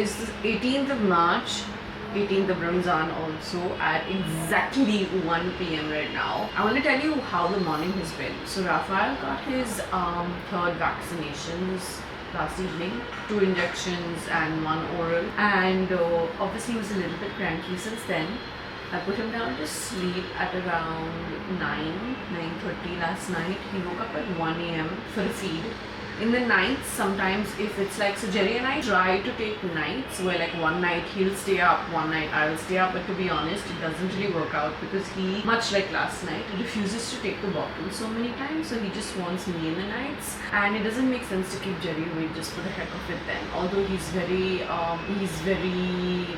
is the 18th of March, 18th of Ramzan also, at exactly 1 p.m. right now. I want to tell you how the morning has been. So Raphael got his third vaccinations last evening, 2 injections and 1 oral, and obviously he was a little bit cranky since then. I put him down to sleep at around 9:30 last night. He woke up at 1 a.m. for a feed. In the nights, sometimes if it's like, so Jerry and I try to take nights where like one night he'll stay up, one night I'll stay up, but to be honest, it doesn't really work out because he, much like last night, refuses to take the bottle so many times, so he just wants me in the nights, and it doesn't make sense to keep Jerry awake just for the heck of it then. Although he's very,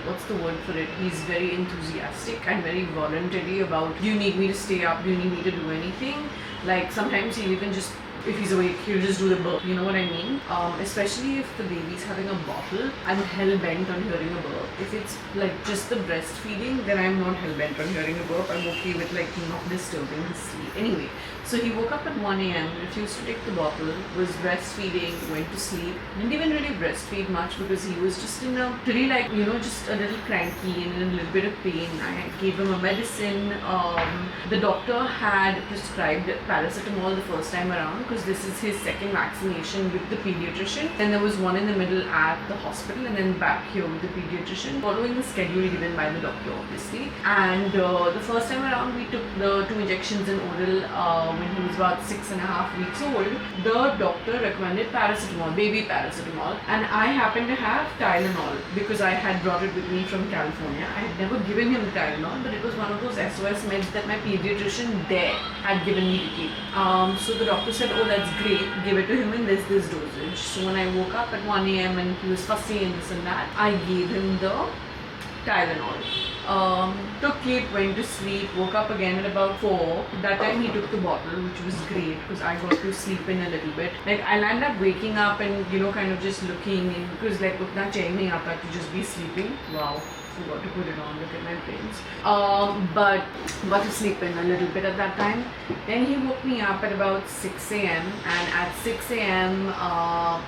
what's the word for it? He's very enthusiastic and very voluntary about, do you need me to stay up? Do you need me to do anything? Like sometimes he'll even just, if he's awake, he'll just do the burp. You know what I mean? Especially if the baby's having a bottle, I'm hell-bent on hearing a burp. If it's like just the breastfeeding, then I'm not hell-bent on hearing a burp. I'm okay with like not disturbing his sleep. Anyway, so he woke up at 1 a.m., refused to take the bottle, was breastfeeding, went to sleep. Didn't even really breastfeed much because he was just in a pretty like, you know, just a little cranky and in a little bit of pain. I gave him a medicine. The doctor had prescribed paracetamol the first time around because this is his second vaccination with the pediatrician. Then there was one in the middle at the hospital and then back here with the pediatrician, following the schedule given by the doctor obviously. And the first time around we took the 2 injections in oral when he was about 6.5 weeks old. The doctor recommended paracetamol, baby paracetamol, and I happened to have Tylenol because I had brought it with me from California. I had never given him Tylenol, but it was one of those SOS meds that my pediatrician there had given me to keep. So the doctor said, oh, that's great, give it to him in this dosage. So when I woke up at 1 a.m. and he was fussy and this and that, I gave him the Tylenol. Took it, went to sleep, woke up again at about 4. That time he took the bottle, which was great because I got to sleep in a little bit. Like I'll end up waking up and, you know, kind of just looking in because like utna chain nahi aata to just be sleeping. Wow, forgot to put it on, look at my brains. But got to sleep in a little bit at that time. Then he woke me up at about 6 a.m. and at 6 a.m.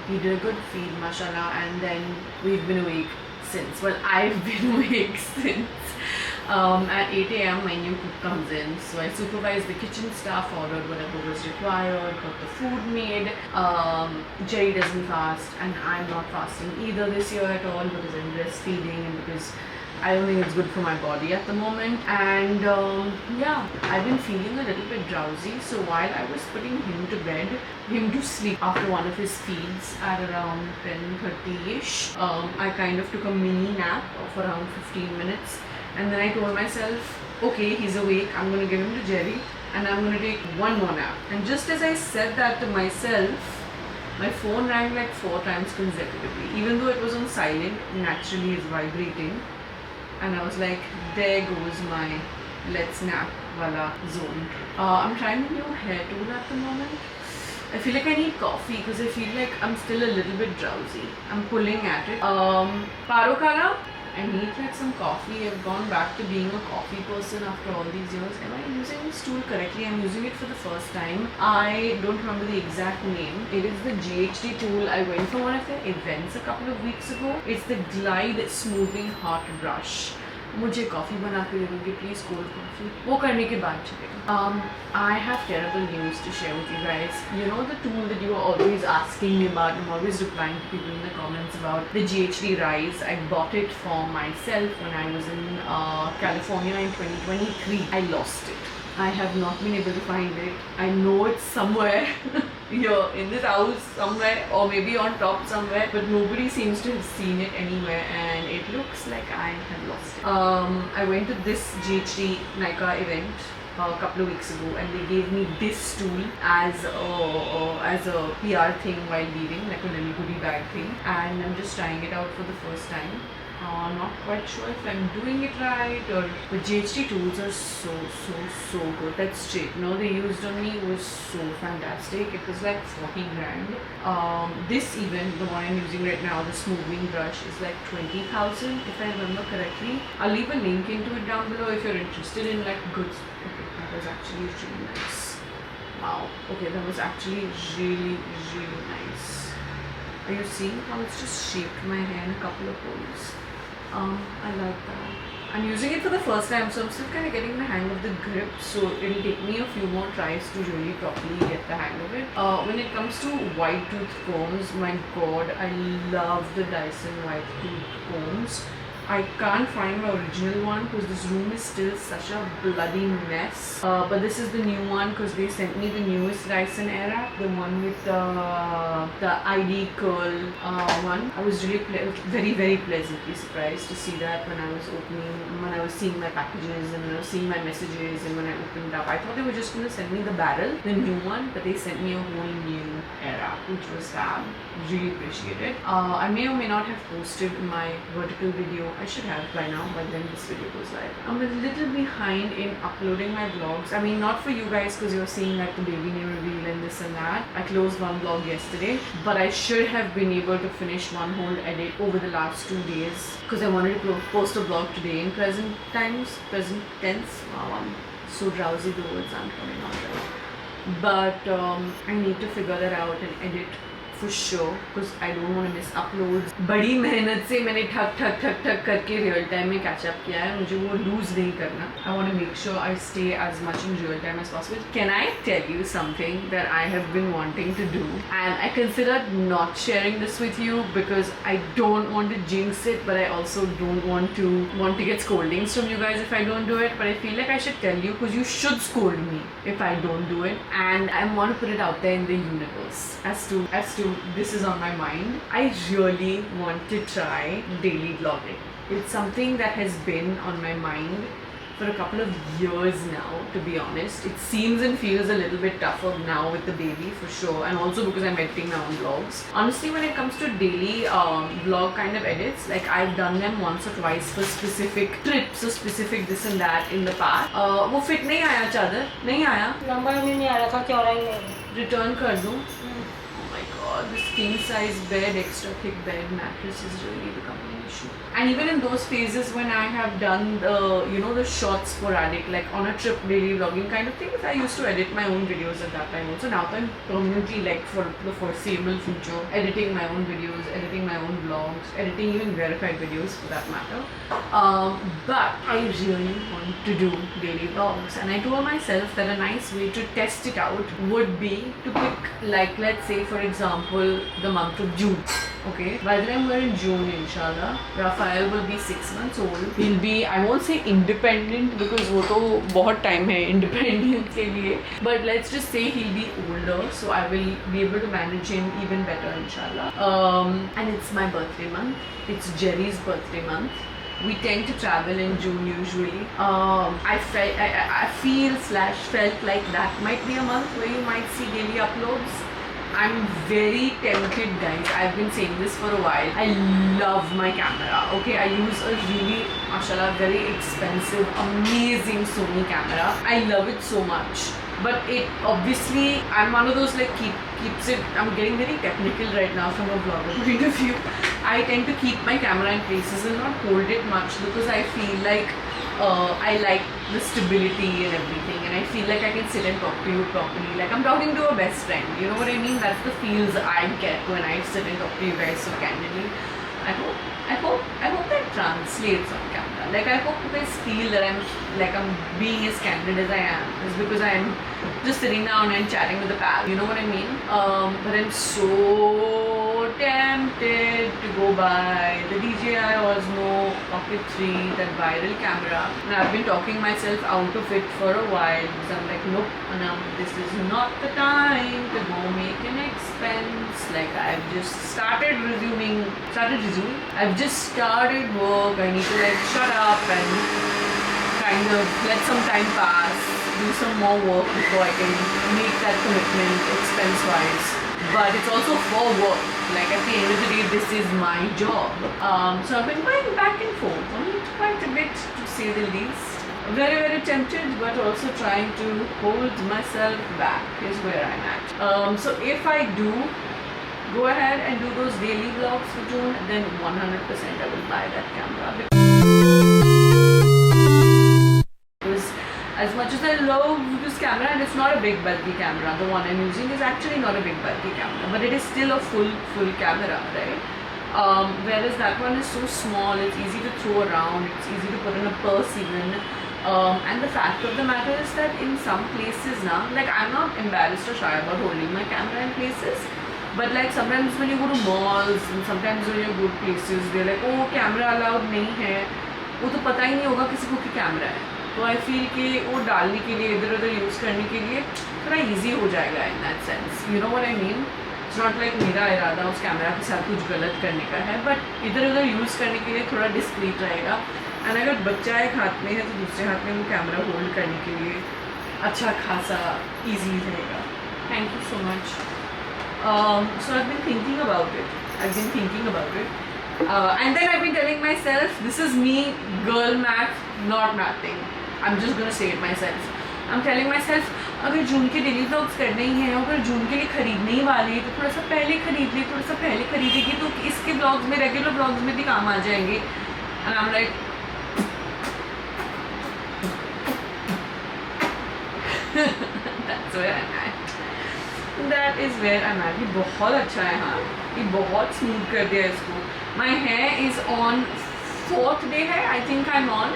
He did a good feed, mashallah, and then we've been awake since. Well, I've been awake since. At 8 a.m. my new cook comes in, so I supervised the kitchen staff, ordered whatever was required, got the food made. Jerry doesn't fast and I'm not fasting either this year at all because I'm breastfeeding and because I don't think it's good for my body at the moment. And yeah, I've been feeling a little bit drowsy, so while I was putting him to bed, him to sleep after one of his feeds at around 10:30ish, I kind of took a mini nap of around 15 minutes. And then I told myself, okay, he's awake, I'm going to give him to Jerry and I'm going to take one more nap. And just as I said that to myself, my phone rang like 4 times consecutively. Even though it was on silent, naturally it's vibrating. And I was like, there goes my let's nap wala zone. I'm trying a new hair tool at the moment. I feel like I need coffee because I feel like I'm still a little bit drowsy. I'm pulling at it. Paro Kala? I need like some coffee. I've gone back to being a coffee person after all these years. Am I using this tool correctly? I'm using it for the first time. I don't remember the exact name. It is the GHD tool. I went for one of their events a couple of weeks ago. It's the Glide Smoothing Hot Brush. मुझे coffee बना के दे दोगे please, cold coffee. वो करने के बाद चलेगा. I have terrible news to share with you guys. You know the tool that you are always asking me about, I'm always replying to people in the comments about, the GHD Rise. I bought it for myself when I was in California in 2023. I lost it. I have not been able to find it. I know it's somewhere here in this house somewhere or maybe on top somewhere, but nobody seems to have seen it anywhere and it looks like I have lost it. I went to this GHD Nika event a couple of weeks ago and they gave me this tool as a PR thing while leaving, like a little goodie bag thing, and I'm just trying it out for the first time. Not quite sure if I'm doing it right, or the GHD tools are so good. That straightener they used on me was so fantastic. It was like 40 grand. This even, the one I'm using right now, the smoothing brush, is like 20,000 if I remember correctly. I'll leave a link into it down below if you're interested in like goods. Okay, that was actually really nice. Wow. Okay, that was actually really nice. Are you seeing how it's just shaped my hair in a couple of holes? I like that. I'm using it for the first time, so I'm still kind of getting the hang of the grip, so it'll take me a few more tries to really properly get the hang of it. When it comes to white tooth combs, my god, I love the Dyson white tooth combs. I can't find my original one because this room is still such a bloody mess. But this is the new one because they sent me the newest Dyson Airwrap, the one with the ID curl one. I was really very pleasantly surprised to see that when I was seeing my packages and when I was seeing my messages and when I opened up. I thought they were just going to send me the barrel, the new one, but they sent me a whole new Airwrap, which was fab. Really appreciate it. I may or may not have posted my vertical video. I should have by now, but then this video goes live. I'm a little behind in uploading my vlogs. I mean, not for you guys because you're seeing like the baby name reveal and this and that. I closed one vlog yesterday, but I should have been able to finish one whole edit over the last 2 days because I wanted to post a vlog today in present tense. Wow, I'm so drowsy, the words aren't coming out right. But I need to figure that out and edit for sure because I don't want to miss uploads. बड़ी मेहनत से मैंने ठक करके real time में catch up किया है. मुझे वो lose नहीं करना. I want to make sure I stay as much in real time as possible. Can I tell you something that I have been wanting to do, and I considered not sharing this with you because I don't want to jinx it, but I also don't want to get scoldings from you guys if I don't do it. But I feel like I should tell you because you should scold me if I don't do it, and I want to put it out there in the universe as to this is on my mind. I really want to try daily vlogging. It's something that has been on my mind for a couple of years now, to be honest. It seems and feels a little bit tougher now with the baby for sure, and also because I'm editing my own vlogs. Honestly, when it comes to daily vlog kind of edits, like I've done them once or twice for specific trips or specific this and that in the past. वो fit नहीं आया चादर, नहीं आया. Number भी नहीं आ रहा था, चौड़ा ही नहीं. Return कर दूँ. This king size bed, extra thick bed mattress is really becoming an issue. And even in those phases when I have done the short sporadic, like on a trip daily vlogging kind of things, I used to edit my own videos at that time also. Now I'm permanently, like for the foreseeable future, editing my own videos, editing my own vlogs, editing even verified videos for that matter. But I really want to do daily vlogs, and I told myself that a nice way to test it out would be to pick, like, let's say for example, the month of June. Okay, by the time we're in June, inshallah, Raphael will be 6 months old. He'll be, I won't say independent because वो तो बहुत time है independent के लिए, but let's just say he'll be older, so I will be able to manage him even better, inshallah. And it's my birthday month. It's Jerry's birthday month. We tend to travel in June usually. I felt like that might be a month where you might see daily uploads. I'm very tempted, guys. I've been saying this for a while. I love my camera. Okay, I use a really, mashallah, very expensive, amazing Sony camera. I love it so much. But it obviously, I'm one of those like keeps it. I'm getting very technical right now from a vlogger point of view. I tend to keep my camera in places and not hold it much because I feel like I like the stability and everything, and I feel like I can sit and talk to you properly, like I'm talking to a best friend. You know what I mean? That's the feels I get when I sit and talk to you guys so candidly. I hope that translates on camera. Like I hope you guys feel that I'm being as candid as I am. It's because I'm just sitting down and chatting with a pal. You know what I mean? But I'm so tempted to go buy the DJI Osmo Pocket 3, that viral camera. And I've been talking myself out of it for a while because I'm like, nope, Anam, this is not the time to go make an expense. Like I've just started work. I need to like shut up and kind of let some time pass, do some more work before I can make that commitment expense wise. But it's also for work. Like at the end of the day, this is my job. So I've been going back and forth on it quite a bit, to say the least. Very tempted, but also trying to hold myself back is where I'm at. So if I do go ahead and do those daily vlogs for June, then 100% I will buy that camera. Because as much as I love this camera, and it's not a big bulky camera, the one I'm using is actually not a big bulky camera, but it is still a full camera, right? Whereas that one is so small, it's easy to throw around, it's easy to put in a purse even. And the fact of the matter is that in some places now, like I'm not embarrassed or shy about holding my camera in places, but like sometimes when you go to malls and sometimes when you go to places, they're like, oh camera allowed नहीं है, वो तो पता ही नहीं होगा किसी को कि कैमरा है, तो आई फील कि वो डालने के लिए इधर उधर यूज़ करने के लिए थोड़ा ईजी हो जाएगा in that sense, you know what I mean. It's not like मेरा इरादा उस कैमरा के साथ कुछ गलत करने का है, बट इधर उधर यूज़ करने के लिए थोड़ा डिस्क्रीट रहेगा. एंड अगर बच्चा एक हाथ में है तो दूसरे हाथ में वो कैमरा होल्ड करने के लिए अच्छा खासा ईजी रहेगा. Thank you so much. So I been thinking about it. And then I've been telling myself, this is me, girl math, not mathing. I'm just gonna say it myself. I'm telling myself, अगर जून के daily vlogs करने ही हैं, अगर जून के लिए खरीदने ही वाले हैं तो थोड़ा सा पहले खरीद ले, थोड़ा सा पहले खरीदेगी तो इसके ब्लॉग्स में, रेगुलर ब्लॉग्स में भी काम आ जाएंगे. And I'm like, that's where I'm at. That is where I'm at. ये बहुत अच्छा है. हाँ, ये बहुत स्मूथ कर दिया इसको. My hair is on 4th day है, I think I'm on.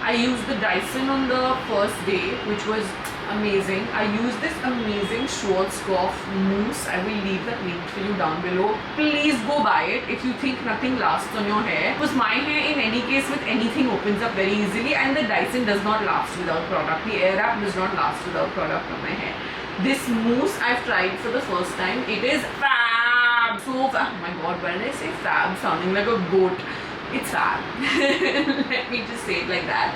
I used the Dyson on the first day, which was amazing. I used this amazing Schwarzkopf mousse. I will leave that link for you down below. Please go buy it if you think nothing lasts on your hair. Because my hair in any case with anything opens up very easily, and the Dyson does not last without product. The Airwrap does not last without product on my hair. This mousse I've tried for the first time. It is fab. So fab. Oh my god, why did I say fab? Sounding like a goat. It's fab. Let me just say it like that.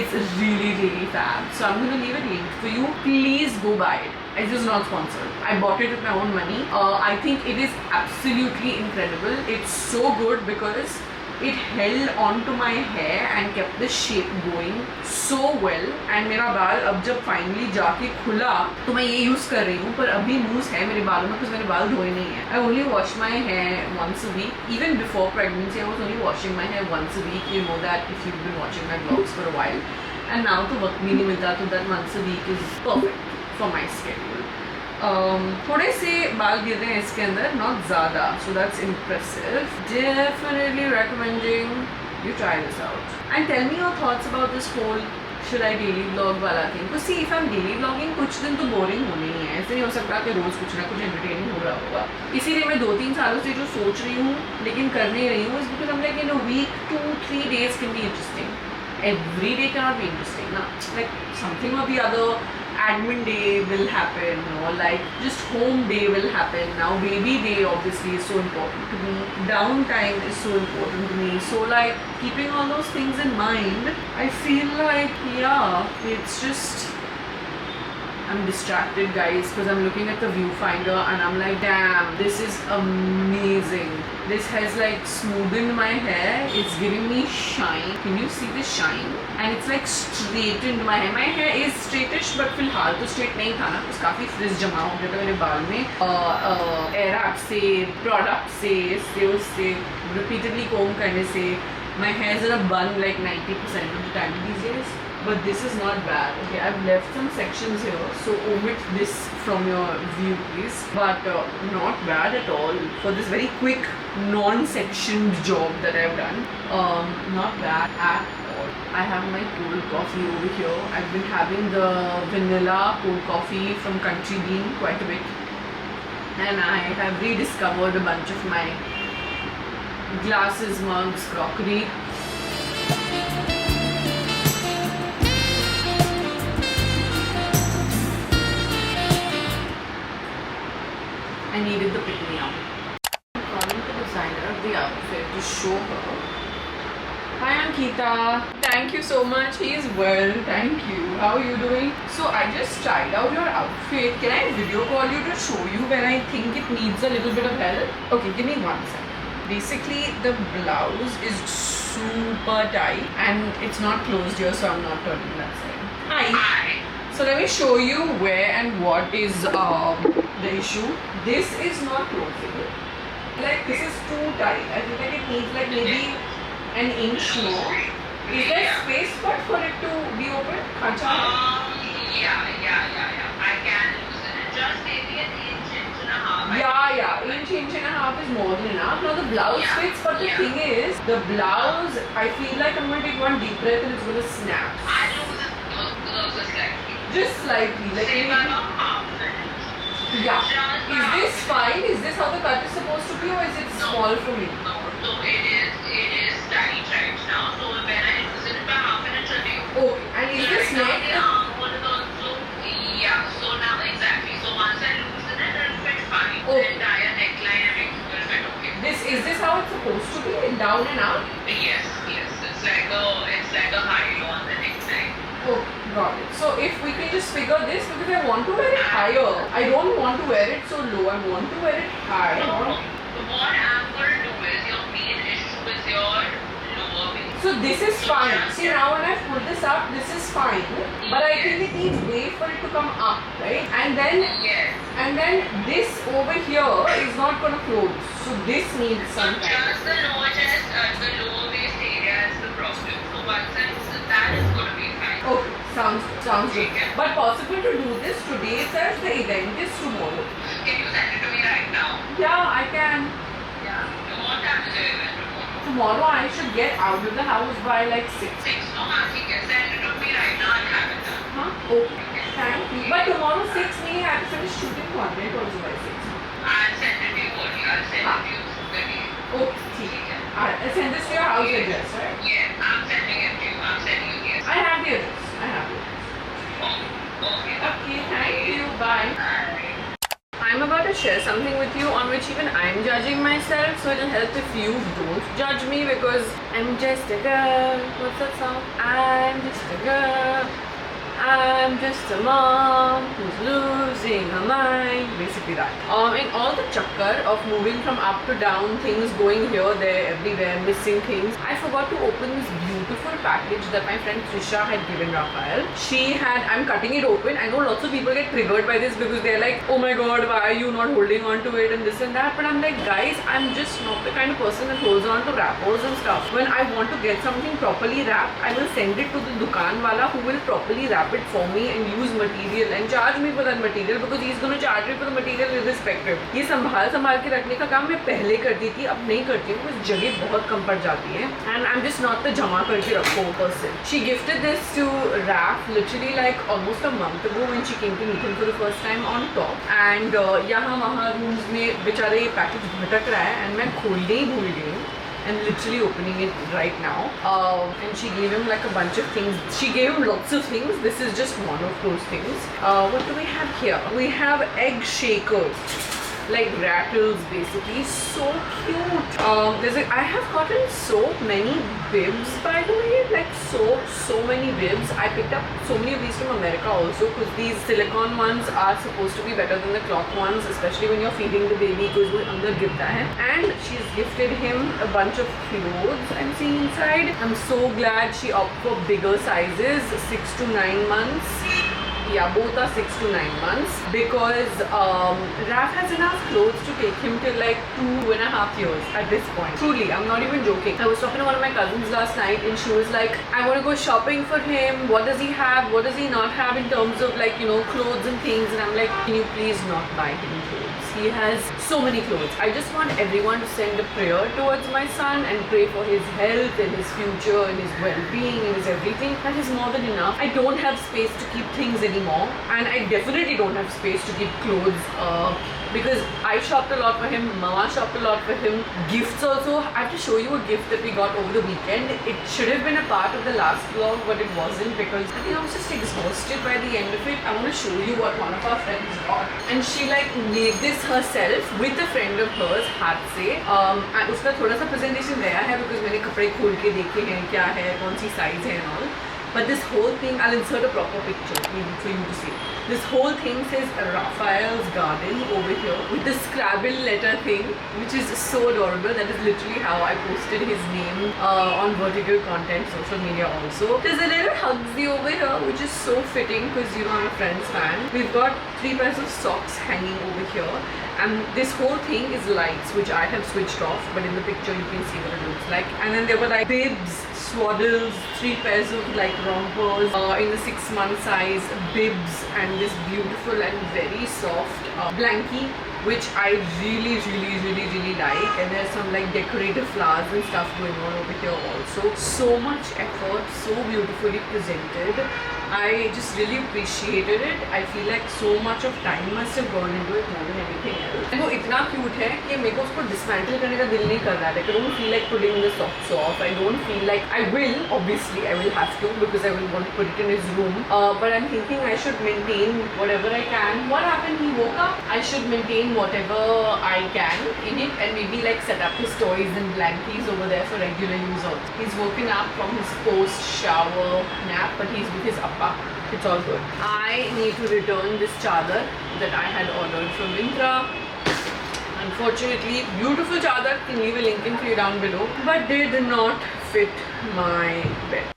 It's really fab. So I'm going to leave it linked for you. Please go buy it. It is not sponsored. I bought it with my own money. I think it is absolutely incredible. It's so good because it held on to my hair and kept the shape going so well. And मेरा बाल अब जब finally जाके खुला तो मैं ये use कर रही हूँ, पर अभी मूस है मेरे बालों में because मैंने बाल धोए नहीं है. I only wash my hair once a week. Even before pregnancy I was only washing my hair once a week. You know that if you've been watching my vlogs for a while. And now तो वक्त भी नहीं मिलता, तो that once a week is perfect for my schedule. थोड़े से बाल गिर रहे हैं इसके अंदर, not ज़्यादा, so that's impressive. Definitely recommending you try this out. And tell me your thoughts about this whole should I daily vlog वाला thing. Because see, if I'm daily vlogging, कुछ दिन तो boring होने ही है. ऐसे नहीं हो सकता कि रोज़ कुछ ना कुछ entertaining हो रहा होगा. इसीलिए मैं 2-3 सालों से जो सोच रही हूँ लेकिन कर नहीं रही हूँ, is because I'm like in a week 2-3 days can be interesting. Every day cannot be interesting, na? Like something or the other. Admin day will happen, or like just home day will happen. Now baby day obviously is so important to me. Downtime is so important to me. So like keeping all those things in mind, I feel like yeah, it's just I'm distracted guys because I'm looking at the viewfinder and I'm like, damn, this is amazing. This has like smoothened my hair. It's giving me shine. Can you see the shine? And it's like straightened my hair. My hair is straightish, but फिलहाल तो straight नहीं था ना, कुछ काफी fridge जमा हो गया था मेरे बाल में. Airwrap से, product से उससे, repeatedly comb करने से, my hair is in a bun like 90% of the time these days. But this is not bad. Okay, I've left some sections here, so omit this from your view please. But not bad at all for this very quick non-sectioned job that I've done. Not bad at all. I have my cold coffee over here. I've been having the vanilla cold coffee from Country Bean quite a bit. And I have rediscovered a bunch of my glasses, mugs, crockery. I needed the pick-me-up. I'm calling the designer of the outfit to show her. Hi Ankita, thank you so much. He is well, thank you. How are you doing? So I just tried out your outfit. Can I video call you to show you when I think it needs a little bit of help? Okay, give me 1 second. Basically, the blouse is super tight and it's not closed here, so I'm not turning that side. Hi. So let me show you where and what is the issue. This is not closing. Like this is too tight. I feel like it needs like maybe an inch more. Is there space for it to be open? Khacha? Yeah. I can loosen it. Just maybe an inch and a half. Yeah. Inch and a half is more than enough. Now the blouse fits, but the thing is, the blouse, I feel like I'm going to take one deep breath and it's going to snap. I loosen those slightly. Just slightly. Like Say maybe, about half an inch. yeah. Is this fine? Is this how the cut is supposed to be, or is it small for me? No, so it is tight right now. So when I loosen it by half an inch a day. Okay. And is this Now neck? the armhole is also, yeah. So now exactly. So once I loosen it, it'll fit fine. Okay. The entire neckline and everything will fit okay. Is this how it's supposed to be? Down and up? Yes. It's like a high-low on the neckline. Okay, got it. So if we can just figure this, because I want to wear it higher. I don't want to wear it so low. I want to wear it high. So what I'm going to do is your main issue is your lower waist. So this is fine. See, now when I pull this up, this is fine. But I think it needs way for it to come up, right? And then this over here is not going to close. So this needs So some time. just the lower chest, the lower waist area is the problem. So once I loosen that, is going to be fine. Okay, sounds good. But possible to do this today itself, the event is tomorrow. Can you send it to me right now? Yeah, I can. Yeah. What time is your event tomorrow? Tomorrow I should get out of the house by like 6. 6. No, Auntie, can send it to me right now. I'll have it done. Huh? Okay, thank you. But tomorrow 6 meaning I have to finish shooting content also by 6. I'll send it to you only. I'll send it to you the day. Okay, ठीक है. I'll send this to your house address, right? Yeah, I'm sending it to you. I'm sending you yes. I have the address. I have it. Okay. Okay, thank you. Bye. Bye. I'm about to share something with you on which even I'm judging myself, so it'll help if you don't judge me because I'm just a girl. What's that song? I'm just a girl. I'm just a mom who's losing her mind. Basically that. In all the chakkar of moving from up to down, things going here, there, everywhere, missing things, I forgot to open this beautiful package that my friend Trisha had given Raphael. I'm cutting it open. I know lots of people get triggered by this because they're like, oh my god, why are you not holding on to it and this and that. But I'm like, guys, I'm just not the kind of person that holds on to wrappers and stuff. When I want to get something properly wrapped, I will send it to the dukan wala who will properly wrap it for me and use material and charge me for that material because he's going to charge me for the material irrespective. ये संभाल के रखने का काम मैं पहले करती थी, अब नहीं करती हूँ because जगह बहुत कम पड़ जाती है and I'm just not the जमा करके रखो person. She gifted this to Raf literally like almost a month ago when she came to meet him for the first time on top and यहाँ वहाँ rooms में बेचारे ये package भटक रहा है and मैं खोलने ही भूल गई हूँ. And literally opening it right now. And she gave him like a bunch of things. She gave him lots of things. This is just one of those things. What do we have here? We have egg shakers. Like rattles basically. So cute. I have gotten so many bibs by the way. Like so many bibs. I picked up so many of these from America also because these silicone ones are supposed to be better than the cloth ones, especially when you're feeding the baby because वो अंदर गिरता है. And she's gifted him a bunch of clothes I'm seeing inside. I'm so glad she opted for bigger sizes, 6 to 9 months. Yeah, both are 6 to 9 months because Raf has enough clothes to take him till like 2.5 years at this point. Truly, I'm not even joking. I was talking to one of my cousins last night and she was like, I want to go shopping for him. What does he have? What does he not have in terms of like, you know, clothes and things? And I'm like, can you please not buy him clothes? He has so many clothes. I just want everyone to send a prayer towards my son and pray for his health and his future and his well-being and his everything. That is more than enough. I don't have space to keep things anymore and I definitely don't have space to keep clothes because I shopped a lot for him, Mama shopped a lot for him. Gifts also, I have to show you a gift that we got over the weekend. It should have been a part of the last vlog but it wasn't because I think I was just exhausted by the end of it. I want to show you what one of our friends got and she like made this herself with a friend of hers हाथ से. उसका थोड़ा सा presentation गया है because मैंने कपड़े खोल के देखे हैं क्या है कौन सी size है and all. But this whole thing, I'll insert a proper picture for you to see. This whole thing says Raphael's Garden over here with the Scrabble letter thing, which is so adorable. That is literally how I posted his name on Vertical Content social media also. There's a little Hugsy over here, which is so fitting because you know I'm a Friends fan. We've got 3 pairs of socks hanging over here. And this whole thing is lights, which I have switched off, but in the picture you can see what it looks like. And then there were like bibs, swaddles, 3 pairs of like rompers in the 6-month size, bibs, and this beautiful and very soft blankie, which I really like. And there's some like decorative flowers and stuff going on over here also. So much effort, so beautifully presented. I just really appreciated it. I feel like so much of time must have gone into it more than anything else. And वो इतना cute है कि मेरे को उसको dismantle करने का दिल नहीं कर रहा है. Like I don't feel like putting the socks off. I don't feel like I will. Obviously, I will have to because I will want to put it in his room. But I'm thinking I should maintain whatever I can. What happened? He woke up. I should maintain whatever I can in it and maybe like set up his toys and blankies over there for regular use also. He's woken up from his post-shower nap, but he's with his appa. It's all good. I need to return this chadar that I had ordered from Myntra. Unfortunately, beautiful chadar, can leave a link in for you down below, but they did not fit my bed.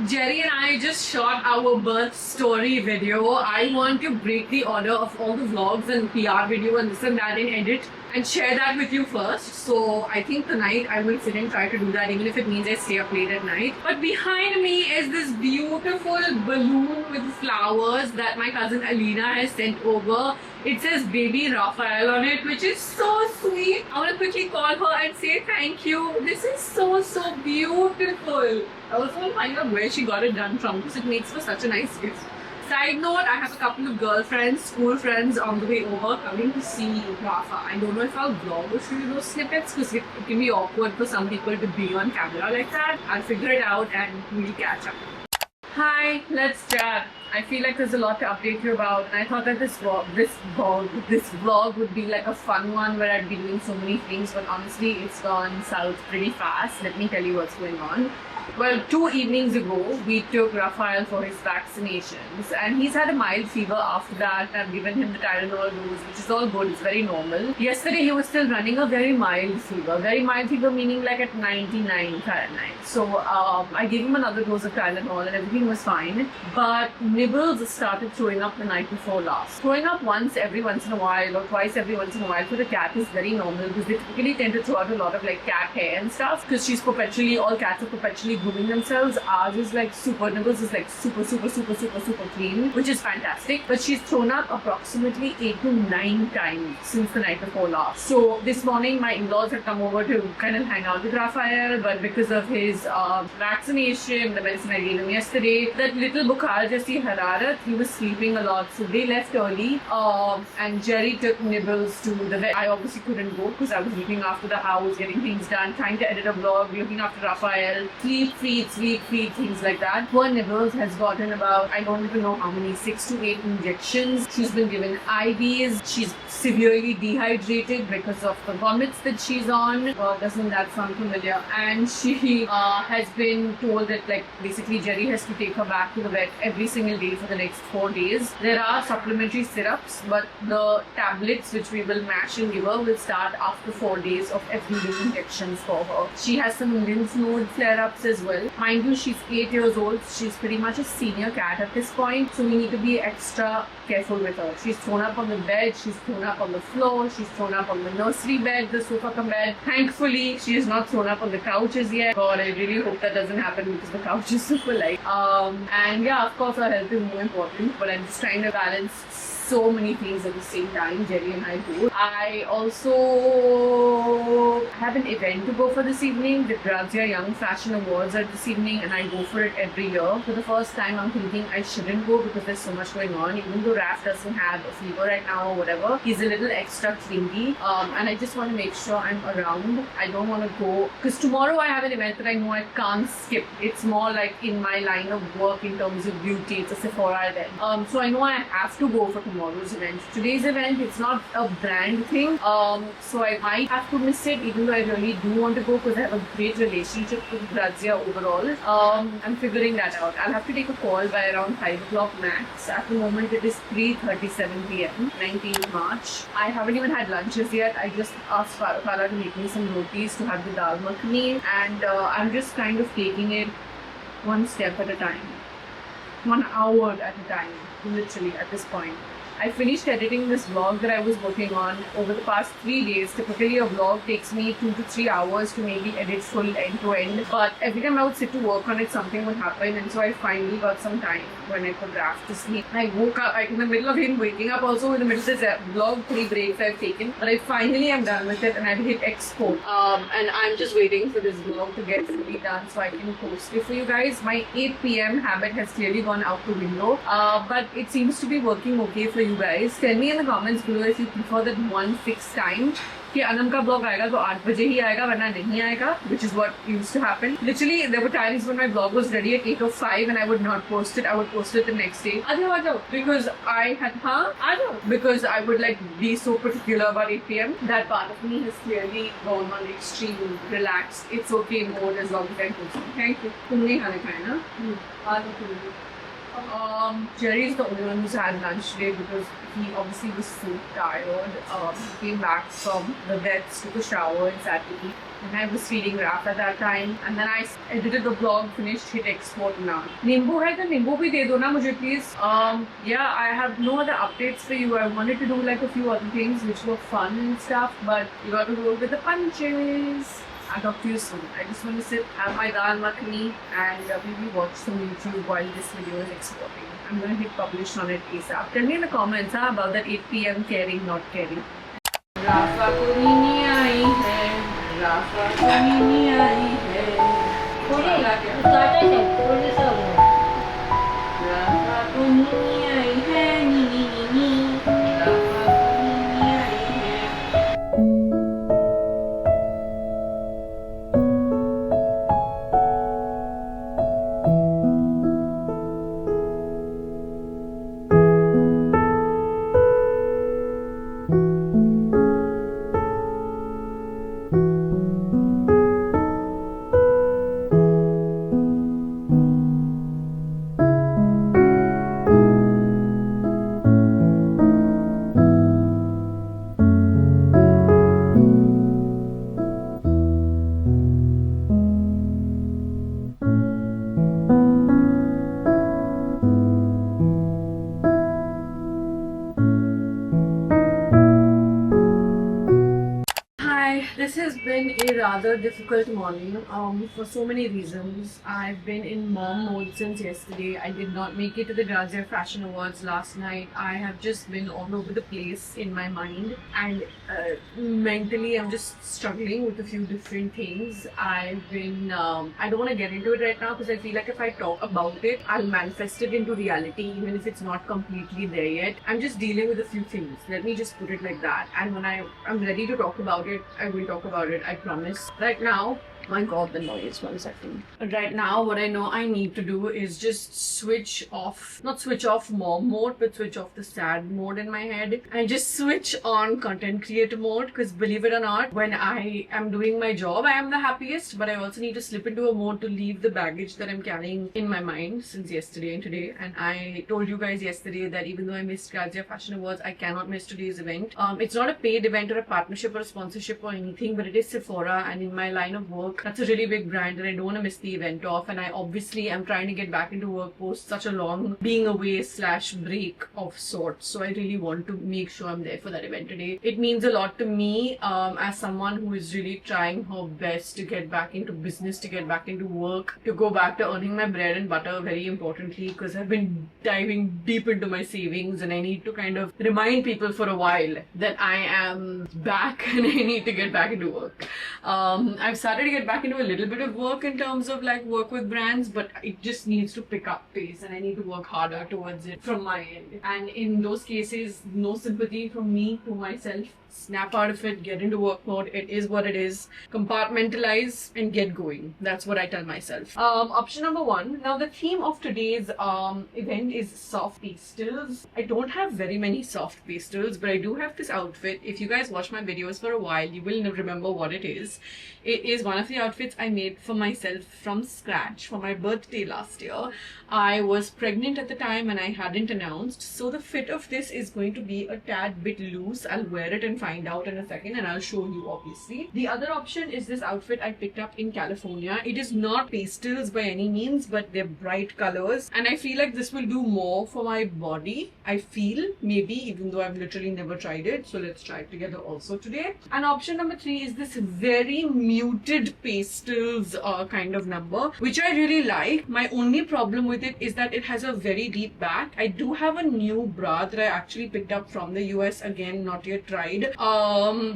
Jerry and I just shot our birth story video. I want to break the order of all the vlogs and PR video and this and that in edit and share that with you first. So I think tonight I will sit and try to do that, even if it means I stay up late at night. But behind me is this beautiful balloon with flowers that my cousin Alina has sent over. It says Baby Raphael on it, which is so sweet. I want to quickly call her and say thank you. This is so beautiful. I also want to find out where she got it done from because it makes for such a nice gift. Side note, I have a couple of girlfriends, school friends on the way over coming to see Rafa. I don't know if I'll vlog or show you those snippets because it can be awkward for some people to be on camera like that. I'll figure it out and we'll catch up. Hi, let's chat. I feel like there's a lot to update you about, and I thought that this vlog would be like a fun one where I'd be doing so many things, but honestly it's gone south pretty fast. Let me tell you what's going on. Well, 2 evenings ago, we took Raphael for his vaccinations and he's had a mild fever after that. I've given him the Tylenol dose, which is all good, it's very normal. Yesterday, he was still running a very mild fever meaning like at 99 Fahrenheit. So, I gave him another dose of Tylenol and everything was fine. But nibbles started throwing up the night before last. Throwing up once in a while or twice every once in a while for the cat is very normal because they typically tend to throw out a lot of like cat hair and stuff because all cats are perpetually grooming themselves. Ours is like Nibbles is like super clean, which is fantastic. But she's thrown up approximately 8 to 9 times since the night before last. So this morning my in-laws had come over to kind of hang out with Raphael, but because of his vaccination, the medicine I gave him yesterday, that little bukhar jaisi hararat, he was sleeping a lot. So they left early and Jerry took Nibbles to the vet. I obviously couldn't go because I was looking after the house, getting things done, trying to edit a vlog, looking after Raphael, sleep feed, things like that. Poor Nibbles has gotten about, I don't even know how many, 6 to 8 injections. She's been given IVs. She's severely dehydrated because of the vomits that she's on. Doesn't that sound familiar? And she has been told that like basically Jerry has to take her back to the vet every single day for the next 4 days. There are supplementary syrups, but the tablets which we will mash and give her will start after 4 days of everyday injections for her. She has some lymph node flare-ups as well. Mind you, she's 8 years old. She's pretty much a senior cat at this point, so we need to be extra careful with her. She's thrown up on the bed, she's thrown up on the floor, she's thrown up on the nursery bed, the sofa cum bed. Thankfully, she is not thrown up on the couches yet. God, I really hope that doesn't happen because the couch is super light. And yeah, of course, our health is more important, but I'm just trying to balance so many things at the same time. Jerry and I do. I also have an event to go for this evening. The Grazia Young Fashion Awards are this evening and I go for it every year. For the first time, I'm thinking I shouldn't go because there's so much going on. Even though Raf doesn't have a fever right now or whatever, he's a little extra clingy. And I just want to make sure I'm around. I don't want to go because tomorrow I have an event that I know I can't skip. It's more like in my line of work in terms of beauty. It's a Sephora event. So I know I have to go for tomorrow. tomorrow's event. Today's event, it's not a brand thing, so I might have to miss it, even though I really do want to go because I have a great relationship with Grazia overall. I'm figuring that out. I'll have to take a call by around 5 o'clock max. At the moment, it is 3:37 p.m. 19th March. I haven't even had lunches yet. I just asked Farah to make me some rotis to have the dal makhani, and I'm just kind of taking it one step at a time. 1 hour at a time, literally at this point. I finished editing this vlog that I was working on over the past 3 days. Typically a vlog takes me 2 to 3 hours to maybe edit full end to end. But every time I would sit to work on it, something would happen, and so I finally got some time when I could draft to sleep. I woke up in the middle of him waking up, also in the middle of this vlog, 3 breaks I've taken. But I finally am done with it and I've hit export. And I'm just waiting for this vlog to get fully done so I can post it for you guys. My 8 p.m. habit has clearly gone out the window. But it seems to be working okay for you guys. Tell me in the comments below if you prefer that one fixed time कि अनम का blog आएगा तो 8 बजे ही आएगा वरना नहीं आएगा, which is what used to happen. Literally, there were times when my blog was ready at 8:05 and I would not post it. I would post it the next day. आजाओ because I had because I would like be so particular about 8 p.m. That part of me has clearly gone on extreme relaxed. It's okay mode as long as I post it. Thank you. तुमने खाना खाया ना? Jerry is the only one who's had lunch today because he obviously was so tired. He came back from the vets, took a shower and sat to eat. And I was feeding Raf at that time. And then I edited the vlog, finished, hit export now. Nimbu hai to nimbu bhi de do na mujhe please. Yeah, I have no other updates for you. I wanted to do like a few other things which were fun and stuff, but you got to go with the punches. I'll talk to you soon. I just want to sit, have my dal makhani and maybe watch some YouTube while this video is exporting. I'm going to hit publish on it ASAP. Tell me in the comments about that 8 p.m. caring, not caring. Rafa ko nini aayi hai, Rafa ko nini aayi hai. थोड़ी काटा है थोड़ी सा हो Rafa ko nini aayi hai, nini nini. Rafa ko nini aayi hai. This has been a rather difficult morning for so many reasons. I've been in mom mode since yesterday. I did not make it to the Grazia Fashion Awards last night. I have just been all over the place in my mind, and mentally I'm just struggling with a few different things. I've been I don't want to get into it right now because I feel like if I talk about it, I'll manifest it into reality even if it's not completely there yet. I'm just dealing with a few things. Let me just put it like that. And when I'm ready to talk about it, I will talk about it, I promise. Right now, my god, the noise, 1 second. Right now, what I know I need to do is just switch off, not switch off mom mode, but switch off the sad mode in my head and just switch on content creator mode, because believe it or not, when I am doing my job, I am the happiest, but I also need to slip into a mode to leave the baggage that I'm carrying in my mind since yesterday and today. And I told you guys yesterday that even though I missed Grazia Fashion Awards, I cannot miss today's event. It's not a paid event or a partnership or a sponsorship or anything, but it is Sephora, and in my line of work, that's a really big brand and I don't want to miss the event off. And I obviously am trying to get back into work post such a long being away / break of sorts. So I really want to make sure I'm there for that event today. It means a lot to me as someone who is really trying her best to get back into business, to get back into work, to go back to earning my bread and butter, very importantly, because I've been diving deep into my savings and I need to kind of remind people for a while that I am back and I need to get back into work. I've started to get back into a little bit of work in terms of like work with brands, but it just needs to pick up pace and I need to work harder towards it from my end. And in those cases, no sympathy from me to myself. snap out of it, get into work mode. It is what it is. Compartmentalize and get going. That's what I tell myself. Option number 1. Now the theme of today's event is soft pastels. I don't have very many soft pastels, but I do have this outfit. If you guys watch my videos for a while, you will remember what it is. It is one of the outfits I made for myself from scratch for my birthday last year. I was pregnant at the time and I hadn't announced, so the fit of this is going to be a tad bit loose. I'll wear it and find out in a second, and I'll show you obviously. The other option is this outfit I picked up in California. It is not pastels by any means, but they're bright colors, and I feel like this will do more for my body. I feel, maybe, even though I've literally never tried it, so let's try it together also today. And option number 3 is this very muted pastels kind of number, which I really like. My only problem with it is that it has a very deep back. I do have a new bra that I actually picked up from the US, again not yet tried,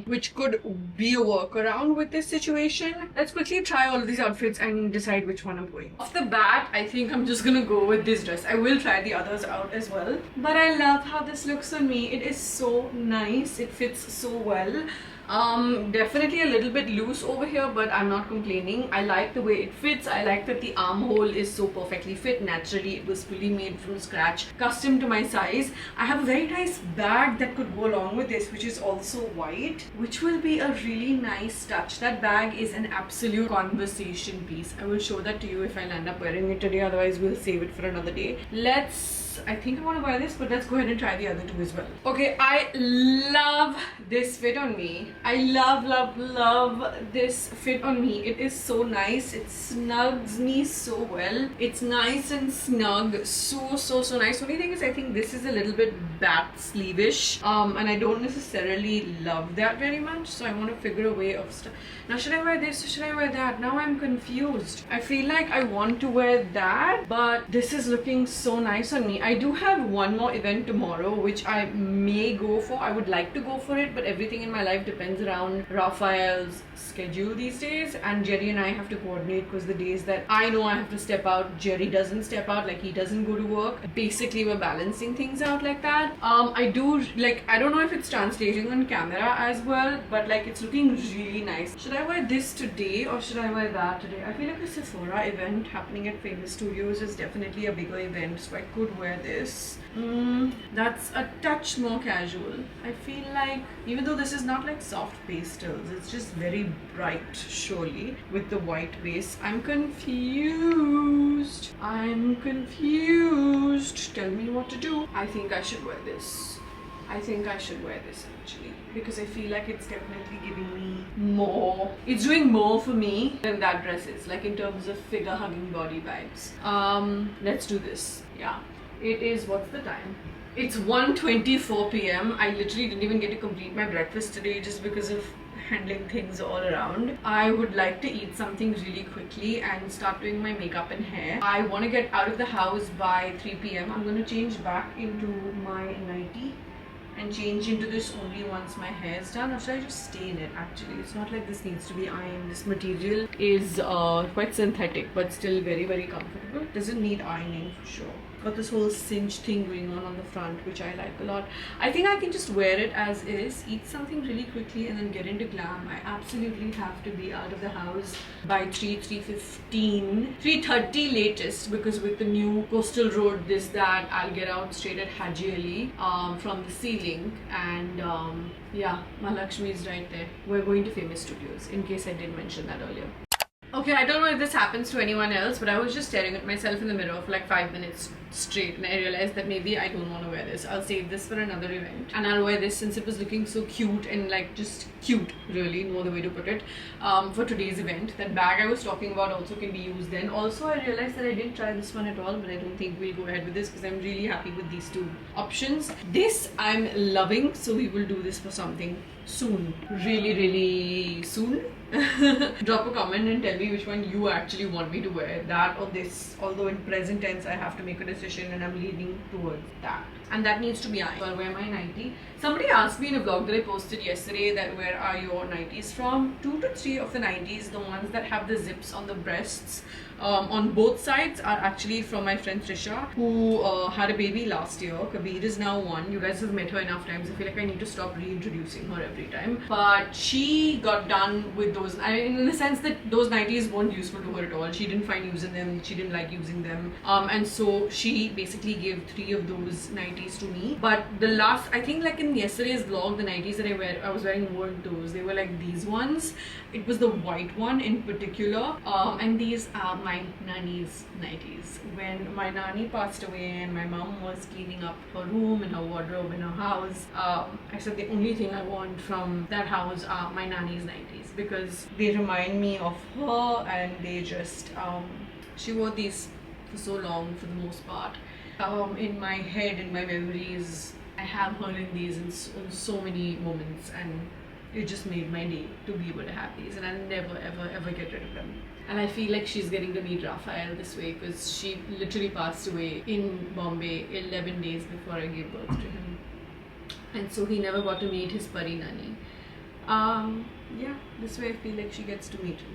which could be a workaround with this situation. Let's quickly try all of these outfits and decide which one I'm going. Off the bat, I think I'm just gonna go with this dress. I will try the others out as well, but I love how this looks on me. It is so nice. It fits so well. Definitely a little bit loose over here, but I'm not complaining. I like the way it fits. I like that the armhole is so perfectly fit. Naturally, it was fully made from scratch, custom to my size. I have a very nice bag that could go along with this, which is also white, which will be a really nice touch. That bag is an absolute conversation piece. I will show that to you if I end up wearing it today, otherwise we'll save it for another day. I think I want to buy this, but let's go ahead and try the other two as well. Okay, I love this fit on me. I love this fit on me. It is so nice. It snugs me so well. It's nice and snug. So nice. Only thing is, I think this is a little bit bat sleeve-ish, and I don't necessarily love that very much, so I want to figure a way of now should I wear this or should I wear that? Now I'm confused. I feel like I want to wear that, but this is looking so nice on me. I do have one more event tomorrow, which I may go for. I would like to go for it, but everything in my life depends around Raphael's schedule these days, and Jerry and I have to coordinate, because the days that I know I have to step out, Jerry doesn't step out, like he doesn't go to work. Basically, we're balancing things out like that. I don't know if it's translating on camera as well, but like it's looking really nice. Should I wear this today or should I wear that today? I feel like the Sephora event happening at Famous Studios is definitely a bigger event, so I could wear this. That's a touch more casual. I feel like, even though this is not like soft pastels, it's just very bright, surely, with the white base. I'm confused. Tell me what to do. I think I should wear this. Actually, because I feel like it's definitely giving me more. It's doing more for me than that dress is, like in terms of figure hugging body vibes. Let's do this. Yeah, it is, what's the time? It's 1:24 p.m. I literally didn't even get to complete my breakfast today just because of handling things all around. I would like to eat something really quickly and start doing my makeup and hair. I want to get out of the house by 3 p.m. I'm going to change back into my nightie and change into this only once my hair is done, or should I just stay in it? Actually, it's not like this needs to be ironed. This material is quite synthetic, but still very comfortable. Doesn't need ironing for sure. Got this whole cinch thing going on the front, which I like a lot. I think I can just wear it as is, eat something really quickly, and then get into glam. I absolutely have to be out of the house by 3:15, 3:30 latest, because with the new coastal road, that, I'll get out straight at Haji Ali from the ceiling, and yeah, Mahalakshmi is right there. We're going to Famous Studios, in case I did mention that earlier. Okay, I don't know if this happens to anyone else, but I was just staring at myself in the mirror for like 5 minutes straight, and I realized that maybe I don't want to wear this. I'll save this for another event, and I'll wear this since it was looking so cute, and like just cute, really, no other way to put it, for today's event. That bag I was talking about also can be used then. Also, I realized that I didn't try this one at all, but I don't think we'll go ahead with this because I'm really happy with these two options. This I'm loving, so we will do this for something soon, really soon. Drop a comment and tell me which one you actually want me to wear, that or this. Although in present tense I have to make a decision and I'm leaning towards that, and that needs to be ironed. I'll wear my nightie. Somebody asked me in a vlog that I posted yesterday that where are your nighties from. 2 to 3 of the nighties, the ones that have the zips on the breasts on both sides, are actually from my friend Trisha, who had a baby last year. Kabir is now 1. You guys have met her enough times. I feel like I need to stop reintroducing her every time. But she got done with those, in the sense that those nighties weren't useful to her at all. She didn't find use in them. She didn't like using them. And so she basically gave 3 of those nighties to me. But the last, I think like in yesterday's vlog, the nighties that I was wearing weren't those. They were like these ones. It was the white one in particular. And these are my nanny's nighties. When my nanny passed away and my mom was cleaning up her room and her wardrobe in her house, I said the only thing I want from that house are my nanny's nighties, because they remind me of her, and they just she wore these for so long, for the most part. In my head, in my memories, I have her in these in so many moments, and it just made my day to be able to have these, and I'll never ever get rid of them. And I feel like she's getting to meet Raphael this way, because she literally passed away in Bombay 11 days before I gave birth to him, and so he never got to meet his Pari Nani. Yeah, this way I feel like she gets to meet him.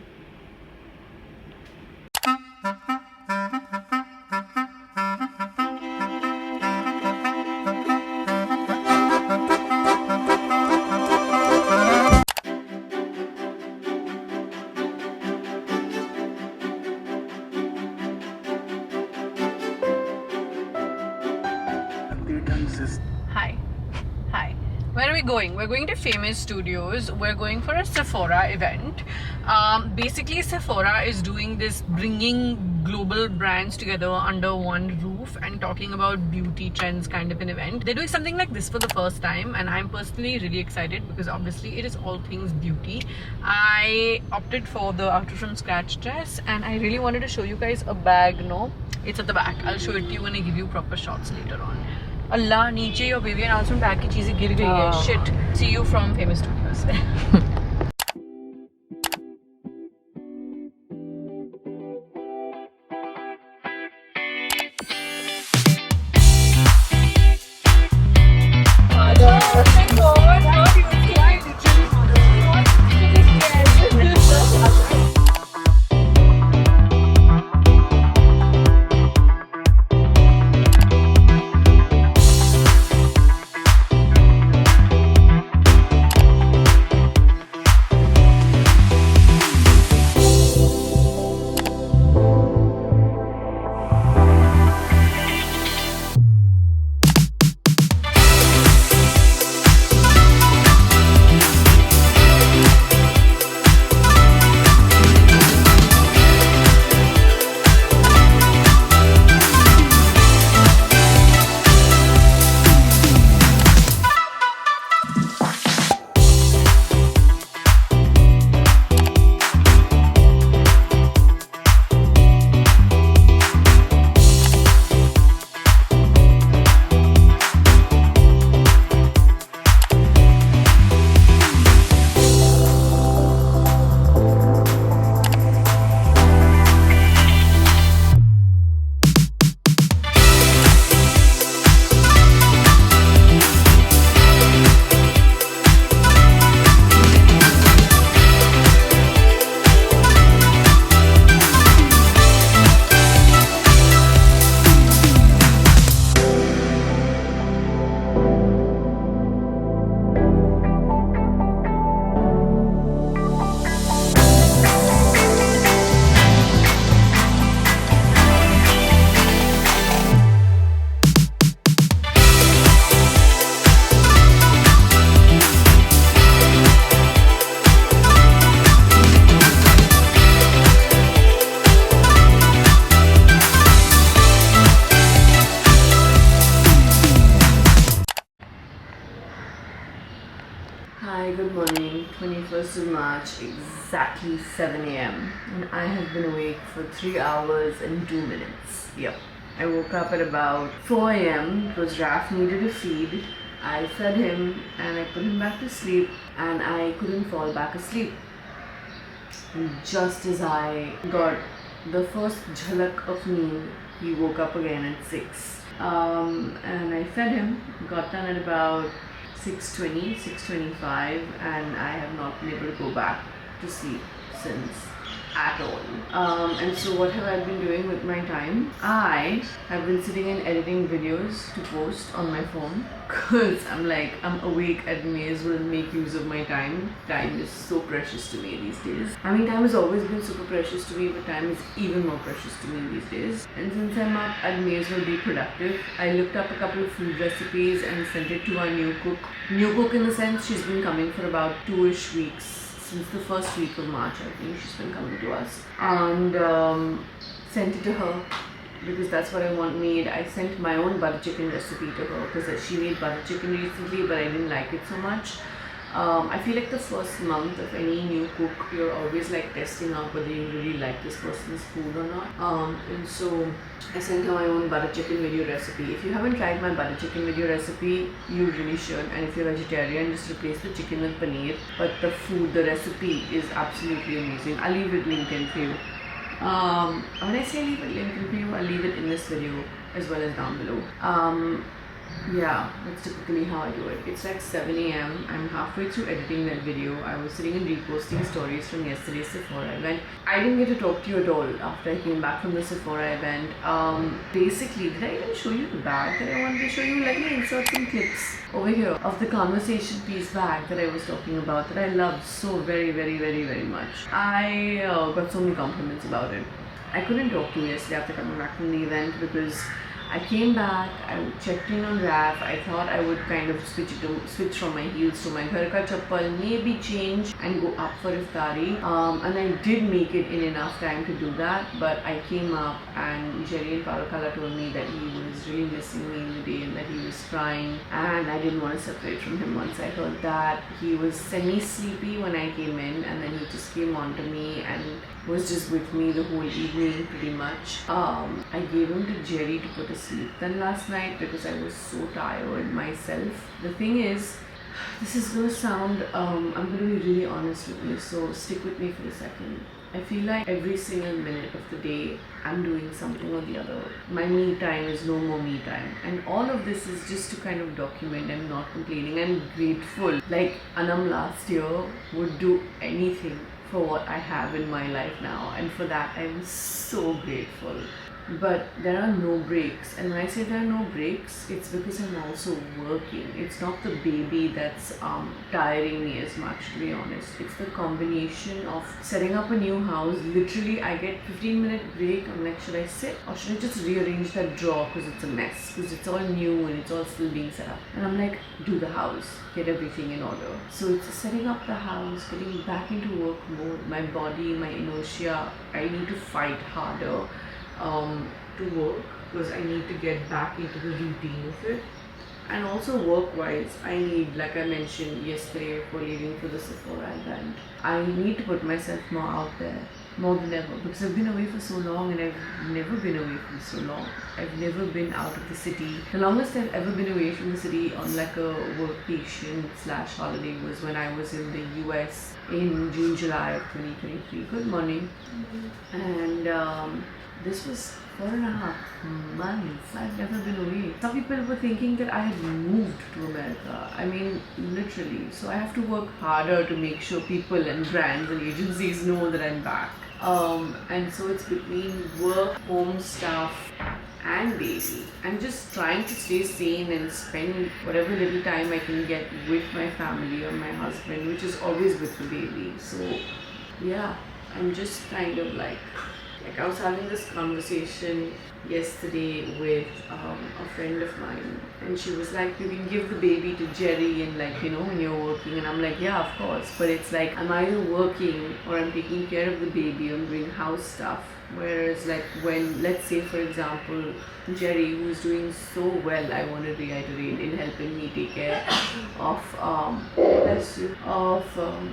Hi. Where are we going? We're going to Famous Studios. We're going for a Sephora event. Basically, Sephora is doing this, bringing global brands together under one roof and talking about beauty trends kind of an event. They're doing something like this for the first time, and I'm personally really excited because obviously it is all things beauty. I opted for the Outer from Scratch dress, and I really wanted to show you guys a bag. No, it's at the back. I'll show it to you when I give you proper shots later on. Allah, नीचे your baby announcement bag की चीजें गिर गई है. Shit. See you from Famous Studios. Hi, good morning. 21st of March, exactly 7 a.m. and I have been awake for 3 hours and 2 minutes. Yep. I woke up at about 4 a.m. because Raf needed a feed. I fed him and I put him back to sleep, and I couldn't fall back asleep. And just as I got the first jhalak of me, he woke up again at 6. And I fed him, got done at about 6:20, 6:25, and I have not been able to go back to sleep since. at all. And so what have I been doing with my time? I have been sitting and editing videos to post on my phone because I'm awake, I may as well make use of my time. Time is so precious to me these days. I mean, time has always been super precious to me, but time is even more precious to me these days. And since I'm up, I may as well be productive. I looked up a couple of food recipes and sent it to our new cook. New cook in the sense she's been coming for about 2-ish weeks. Since the first week of March, I think she's been coming to us. And sent it to her because that's what I want made. I sent my own butter chicken recipe to her because she made butter chicken recently, but I didn't like it so much. I feel like the first month of any new cook, you're always like testing out whether you really like this person's food or not. And so I sent her my own butter chicken video recipe. If you haven't tried my butter chicken video recipe, you really should. And if you're vegetarian, just replace the chicken with paneer. But the food, the recipe is absolutely amazing. I'll leave it linked in for you. When I say leave it linked in for you, I'll leave it in this video as well as down below. Yeah, that's typically how I do it. It's like 7 a.m. I'm halfway through editing that video. I was sitting and reposting stories from yesterday's Sephora event. I didn't get to talk to you at all after I came back from the Sephora event. Basically, did I even show you the bag that I wanted to show you? Let me insert some clips over here of the conversation piece bag that I was talking about that I loved so very, very, very, very much. I got so many compliments about it. I couldn't talk to you yesterday after coming back from the event because I came back, I checked in on Raf. I thought I would kind of switch from my heels to my ghar ka chappal, maybe change and go up for iftari. And I did make it in enough time to do that, but I came up and Jerry and Parokala told me that he was really missing me in the day and that he was crying, and I didn't want to separate from him once I heard that. He was semi-sleepy when I came in, and then he just came on to me and was just with me the whole evening pretty much. I gave him to Jerry to put to sleep then last night because I was so tired myself. The thing is, this is gonna sound, I'm gonna be really honest with you, so stick with me for a second. I feel like every single minute of the day I'm doing something or the other. My me time is no more me time. And all of this is just to kind of document. I'm not complaining. I'm grateful. Like Anam last year would do anything for what I have in my life now, and for that I'm so grateful. But there are no breaks, and when I say there are no breaks, it's because I'm also working. It's not the baby that's tiring me as much, to be honest. It's the combination of setting up a new house. Literally, I get 15-minute break. I'm like, should I sit or should I just rearrange that drawer because it's a mess, because it's all new and it's all still being set up. And I'm like, do the house, get everything in order. So it's setting up the house, getting back into work mode. My body, my inertia, I need to fight harder to work because I need to get back into the routine of it. And also work-wise, I need, like I mentioned yesterday for leaving for the Sephora event, I need to put myself more out there, more than ever, because I've been away for so long and I've never been away for so long. I've never been out of the city. The longest I've ever been away from the city on like a workation / holiday was when I was in the US in June, July of 2023. Good morning. And this was 4.5 months. I've never been away. Some people were thinking that I had moved to America. I mean, literally. So I have to work harder to make sure people and brands and agencies know that I'm back. And so it's between work, home stuff, and baby. I'm just trying to stay sane and spend whatever little time I can get with my family or my husband, which is always with the baby. So yeah, I'm just kind of like I was having this conversation yesterday with a friend of mine, and she was like, you can give the baby to Jerry and like, you know, when you're working. And I'm like, yeah, of course, but it's like I'm either working or I'm taking care of the baby, I'm doing house stuff. Whereas like when, let's say for example, Jerry, who's doing so well, I want to reiterate, in helping me take care of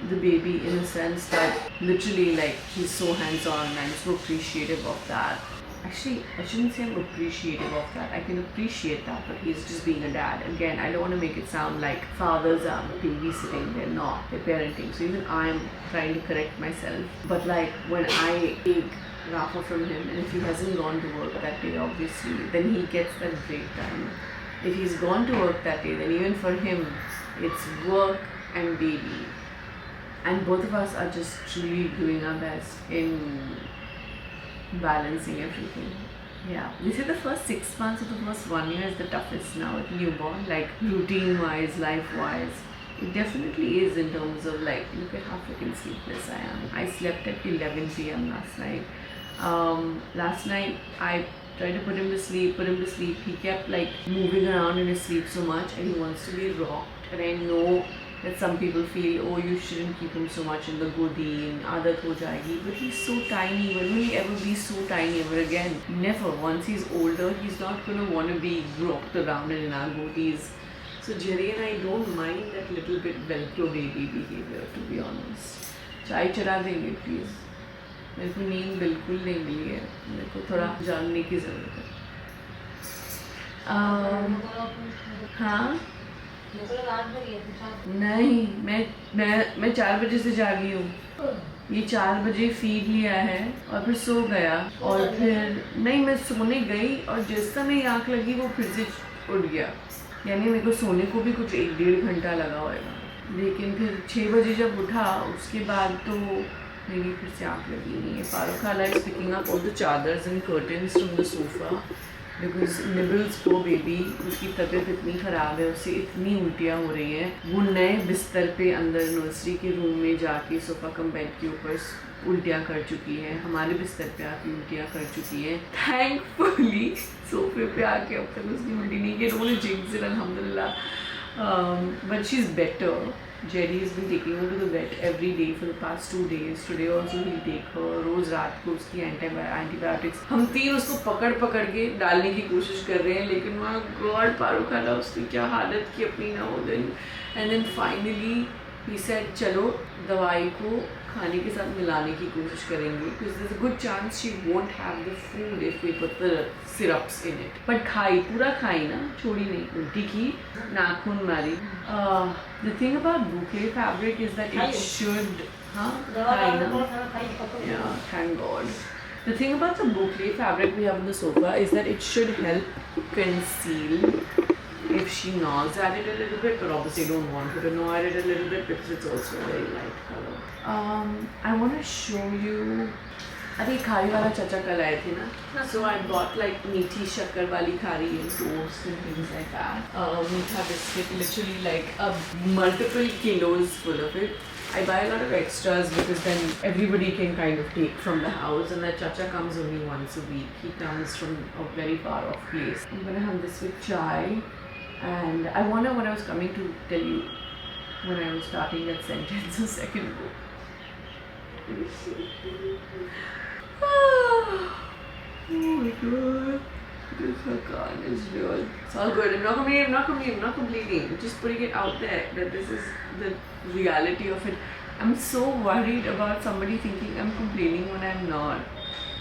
the baby, in a sense that literally like he's so hands-on and I'm so appreciative of that. Actually, I shouldn't say I'm appreciative of that. I can appreciate that, but he's just being a dad. Again, I don't want to make it sound like fathers are babysitting. They're not. They're parenting. So even I'm trying to correct myself. But like when I take Rafa from him, and if he hasn't gone to work that day, obviously, then he gets that break time. If he's gone to work that day, then even for him, it's work and baby. and both of us are just truly doing our best in balancing everything. Yeah, they say the first 6 months or the first 1 year is the toughest now with newborn, like routine wise, life wise. It definitely is in terms of like, look at how freaking sleepless I am. I slept at 11 p.m. last night. Last night I tried to put him to sleep. He kept like moving around in his sleep so much and he wants to be rocked. And I know that some people feel, oh, you shouldn't keep him so much in the goodie and aadat ho jayegi, but he's so tiny. When will he ever be so tiny ever again? Never. Once he's older, he's not going to want to be rocked around in our goodies. So Jerry and I don't mind that little bit Velcro baby behavior, to be honest. चाय चढ़ा देंगे please. मेरे को नींद बिल्कुल नहीं मिली है. मेरे को थोड़ा जानने की ज़रूरत है. हाँ. नहीं, मैं 4 बजे से जागी हूँ. ये 4 बजे फीड लिया है और फिर सो गया और फिर नहीं, मैं सोने गई और जिस समय आँख लगी वो फिर से उठ गया. यानी मेरे को सोने को भी कुछ 1-1.5 घंटा लगा होगा. लेकिन फिर 6 बजे जब उठा उसके बाद तो मेरी फिर से आँख लगी नहीं है. फारूक खाला is picking up all the चादर्स and curtains from the sofa because Nibbles poor baby, उसकी तबीयत इतनी ख़राब है, उससे इतनी उल्टियाँ हो रही हैं. वो नए बिस्तर पे अंदर नर्सरी के रूम में जाके सोफ़ा कम बेड के ऊपर उल्टियाँ कर चुकी है. हमारे बिस्तर पे आके उल्टियाँ कर चुकी है. थैंकफुली सोफे पे आके अब तक उसकी उल्टी नहीं की. उन्होंने जिंक्स इट अल्हम्दुलिल्लाह, but she is better. Jerry has been taking her to the vet every day for the past 2 days. Today also he'll take her. रोज़ रात को उसकी एंटीबायोटिक्स हम 3 उसको पकड़ के डालने की कोशिश कर रहे हैं, लेकिन वहाँ गॉड पारू खाला उसने क्या हालत की अपनी ना हो दिन. And then finally he said चलो दवाई को खाने के साथ मिलाने की कोशिश करेंगे because there's a good chance she won't have the food if we put the syrups in it. But खाई, पूरा खाई ना, छोड़ी नहीं. उल्टी की, नाखून मारी. The thing about boucle fabric is that it should, खाई ना. Yeah, thank God. The thing about the boucle fabric we have on the sofa is that it should help conceal if she gnaws at it a little bit, but obviously don't want her to gnaw at it a little bit because it's also a very light color. I want to show you. अरे खारी वाला चाचा कल आए थे ना, so I bought like मीठी शक्कर वाली खारी and toast and things like that. मीठा biscuit, literally like multiple kilos full of it. I buy a lot of extras because then everybody can kind of take from the house, and that chacha comes only once a week. He comes from a very far off place. I'm gonna have this with chai, and I wonder what I was coming to tell you when I was starting that sentence a second ago. Oh my god, this Hakan is real. It's all good. I'm not complaining. I'm just putting it out there that this is the reality of it. I'm so worried about somebody thinking I'm complaining when I'm not.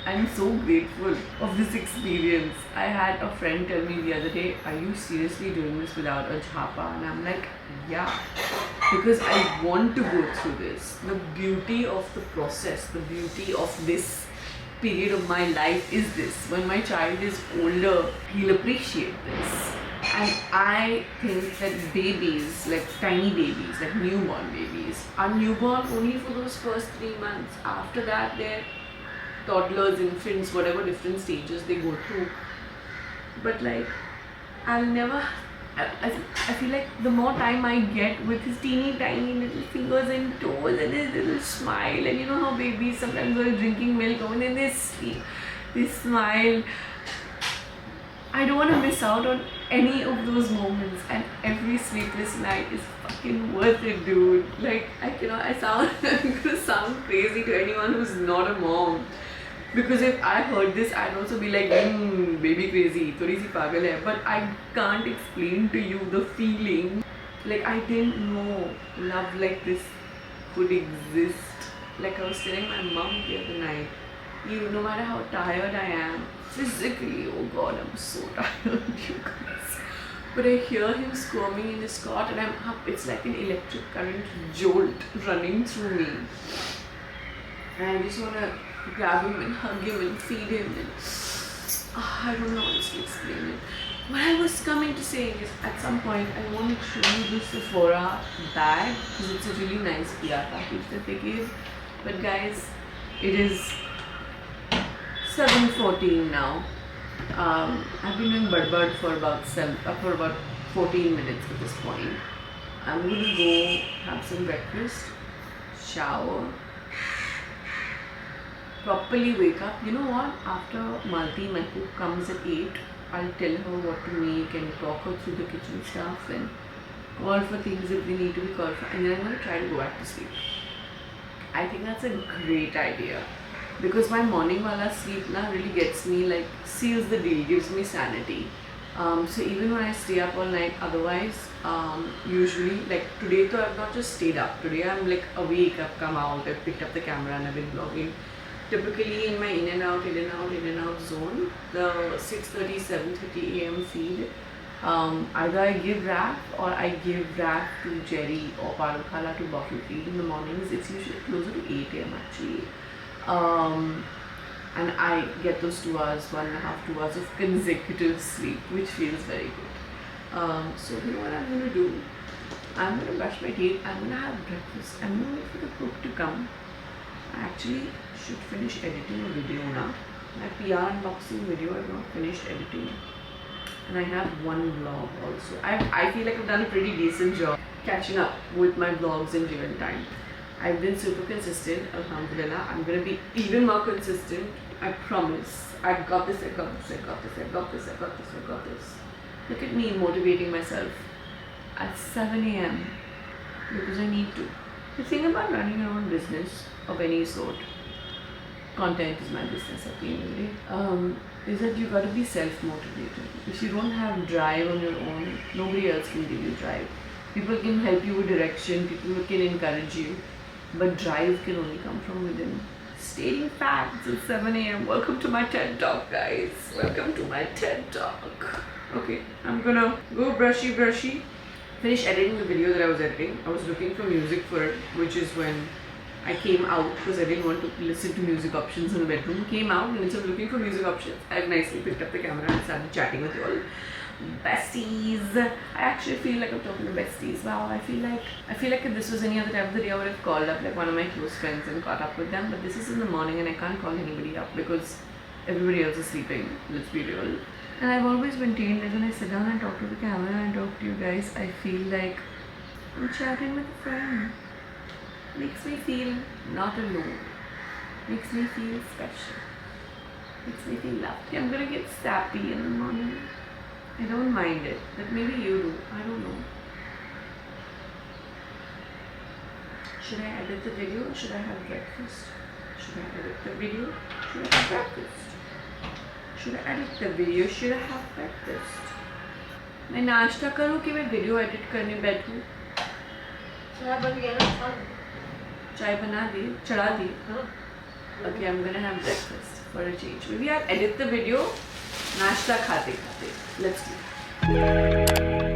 I'm so grateful of this experience. I had a friend tell me the other day, are you seriously doing this without a jhapa? And I'm like, yeah, because I want to go through this. The beauty of the process, the beauty of this period of my life is this. When my child is older, he'll appreciate this. And I think that babies, like tiny babies, like newborn babies, are newborn only for those first 3 months. After that, they're toddlers, infants, whatever different stages they go through. But like, I'll never, I feel like the more time I get with his teeny tiny little fingers and toes and his little smile, and you know how babies sometimes while drinking milk and then they sleep, they smile. I don't want to miss out on any of those moments, and every sleepless night is fucking worth it, dude. Like, I'm gonna sound crazy to anyone who's not a mom. Because if I heard this, I'd also be like, baby crazy, thodi si pagal hai. But I can't explain to you the feeling. Like, I didn't know love like this could exist. Like I was telling my mom the other night, no matter how tired I am, physically, oh god, I'm so tired, you guys. But I hear him squirming in his cot and I'm up. It's like an electric current jolt running through me. And I just want to grab him and hug him and feed him. And I don't know how else to explain it. what I was coming to say is, at some point, I want to show you this Sephora bag because it's a really nice PR package that they gave. But guys, it is 7:14 now. I've been doing Budbud for about 14 minutes at this point. I'm going to go have some breakfast, shower, properly wake up. You know what? After Malti, my cook, comes at 8, I'll tell her what to make and talk her through the kitchen stuff and call for things that we need to be called for. And then I'm going to try to go back to sleep. I think that's a great idea. Because my morning wala sleep na really gets me, like, seals the deal, gives me sanity. So even when I stay up all night, otherwise, usually, like today though I've not just stayed up. Today I'm like awake, I've come out, I've picked up the camera and I've been vlogging. Typically in my in and out zone, the 6:30, 7:30 a.m. feed, either I give Raf or I give Raf to Jerry or Parukhala to bottle feed in the mornings. It's usually closer to 8 a.m. actually. And I get those 2 hours, 1.5, 2 hours of consecutive sleep, which feels very good. So you know what I'm going to do? I'm going to brush my teeth, I'm going to have breakfast, I'm going to wait for the cook to come. I actually should finish editing a video now. My PR unboxing video I've not finished editing. And I have one vlog also. I feel like I've done a pretty decent job catching up with my vlogs in real time. I've been super consistent, alhamdulillah. I'm gonna be even more consistent, I promise. I got this, I got this, I got this, I got this, I got this, I got this. Look at me motivating myself at 7 a.m. because I need to. The thing about running your own business of any sort, content is my business at the end of the day, is that you gotta be self-motivated. If you don't have drive on your own, nobody else can give you drive. People can help you with direction, people can encourage you, but drive can only come from within. Stating facts at 7 a.m. Welcome to my TED Talk, guys. Welcome to my TED Talk. Okay, I'm gonna go brushy. Finish editing the video that I was editing. I was looking for music for it, which is when I came out because I didn't want to listen to music options in the bedroom. Came out and instead of looking for music options, I've nicely picked up the camera and started chatting with you all. Besties. I actually feel like I'm talking to besties. Wow, I feel like if this was any other time of the day, I would have called up like one of my close friends and caught up with them. But this is in the morning and I can't call anybody up because everybody else is sleeping. Let's be real. And I've always maintained that when I sit down and talk to the camera and talk to you guys, I feel like I'm chatting with a friend. Makes me feel not alone. Makes me feel special. Makes me feel loved. I'm gonna get sappy in the morning. I don't mind it, but maybe you do. I don't know. Should I edit the video or should I have breakfast? Should I edit the video? Should I have breakfast? Should I edit the video? Should I have breakfast? मैं नाश्ता करूँ कि मैं video edit करने बैठूँ? चाय बन गया ना, खा लो। चाय बना दी, चढ़ा दी. Okay, I'm gonna have breakfast for a change. Maybe I'll edit the video. नाश्ता खाते खाते. Let's go.